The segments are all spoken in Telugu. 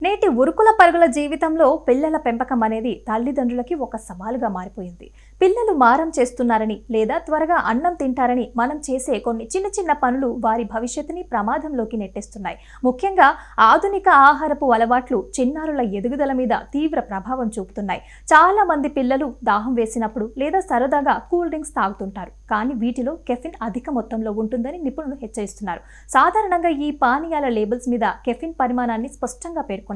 నేటి ఉరుకుల పరుగుల జీవితంలో పిల్లల పెంపకం అనేది తల్లిదండ్రులకి ఒక సవాలుగా మారిపోయింది. పిల్లలు మారం చేస్తున్నారని లేదా త్వరగా అన్నం తింటారని మనం చేసే కొన్ని చిన్న చిన్న పనులు వారి భవిష్యత్తుని ప్రమాదంలోకి నెట్టేస్తున్నాయి. ముఖ్యంగా ఆధునిక ఆహారపు అలవాట్లు చిన్నారుల ఎదుగుదల మీద తీవ్ర ప్రభావం చూపుతున్నాయి. చాలా మంది పిల్లలు దాహం వేసినప్పుడు లేదా సరదాగా కూల్ డ్రింక్స్ తాగుతుంటారు. కానీ వీటిలో కెఫిన్ అధిక మొత్తంలో ఉంటుందని నిపుణులు హెచ్చరిస్తున్నారు. సాధారణంగా ఈ పానీయాల లేబుల్స్ మీద కెఫిన్ పరిమాణాన్ని స్పష్టంగా పేర్కొంటారు.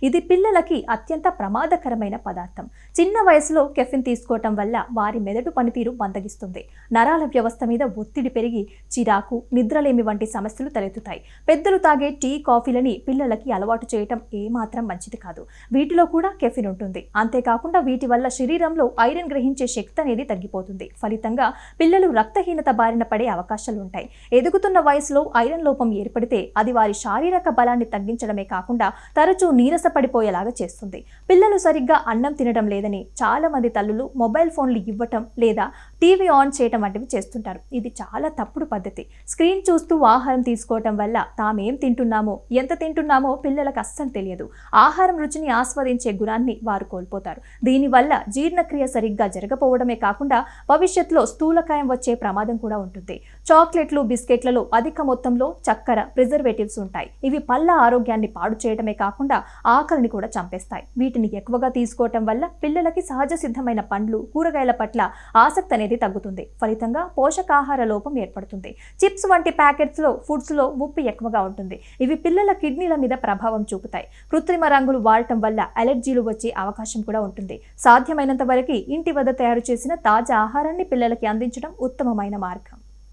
ఇది పిల్లలకి అత్యంత ప్రమాదకరమైన పదార్థం. చిన్న వయసులో కెఫిన్ తీసుకోవటం వల్ల వారి మెదడు పనితీరు మందగిస్తుంది. నరాల వ్యవస్థ మీద ఒత్తిడి పెరిగి చిరాకు, నిద్రలేమి వంటి సమస్యలు తలెత్తుతాయి. పెద్దలు తాగే టీ, కాఫీలని పిల్లలకి అలవాటు చేయటం ఏమాత్రం మంచిది కాదు. వీటిలో కూడా కెఫిన్ ఉంటుంది. అంతేకాకుండా వీటి వల్ల శరీరంలో ఐరన్ గ్రహించే శక్తి అనేది తగ్గిపోతుంది. ఫలితంగా పిల్లలు రక్తహీనత బారిన పడే అవకాశాలు ఉంటాయి. ఎదుగుతున్న వయసులో ఐరన్ లోపం ఏర్పడితే అది వారి శారీరక బలాన్ని తగ్గించడమే కాకుండా తరచూ నీరసపడిపోయేలాగా చేస్తుంది. పిల్లలు సరిగ్గా అన్నం తినడం లేదని చాలా మంది తల్లులు మొబైల్ ఫోన్లు ఇవ్వటం లేదా టీవీ ఆన్ చేయటం వంటివి చేస్తుంటారు. ఇది చాలా తప్పుడు పద్ధతి. స్క్రీన్ చూస్తూ ఆహారం తీసుకోవటం వల్ల తామేం తింటున్నామో, ఎంత తింటున్నామో పిల్లలకు అస్సలు తెలియదు. ఆహారం రుచిని ఆస్వాదించే గుణాన్ని వారు కోల్పోతారు. దీనివల్ల జీర్ణక్రియ సరిగ్గా జరగకపోవడమే కాకుండా భవిష్యత్తులో స్థూలకాయం వచ్చే ప్రమాదం కూడా ఉంటుంది. చాక్లెట్లు, బిస్కెట్లలో అధిక మొత్తంలో చక్కెర, ప్రిజర్వేటివ్స్ ఉంటాయి. ఇవి పళ్ళ ఆరోగ్యాన్ని పాడు చేయడమే కాకుండా ఆకలిని కూడా చంపేస్తాయి. వీటిని ఎక్కువగా తీసుకోవటం వల్ల పిల్లలకి సహజ సిద్ధమైన పండ్లు, కూరగాయల పట్ల ఆసక్తి అనేది తగ్గుతుంది. ఫలితంగా పోషకాహార లోపం ఏర్పడుతుంది. చిప్స్ వంటి ప్యాకెట్స్లో, ఫుడ్స్లో ఉప్పు ఎక్కువగా ఉంటుంది. ఇవి పిల్లల కిడ్నీల మీద ప్రభావం చూపుతాయి. కృత్రిమ రంగులు వాడటం వల్ల అలర్జీలు వచ్చే అవకాశం కూడా ఉంటుంది. సాధ్యమైనంత వరకు ఇంటి వద్ద తయారు చేసిన తాజా ఆహారాన్ని పిల్లలకి అందించడం ఉత్తమమైన మార్గం.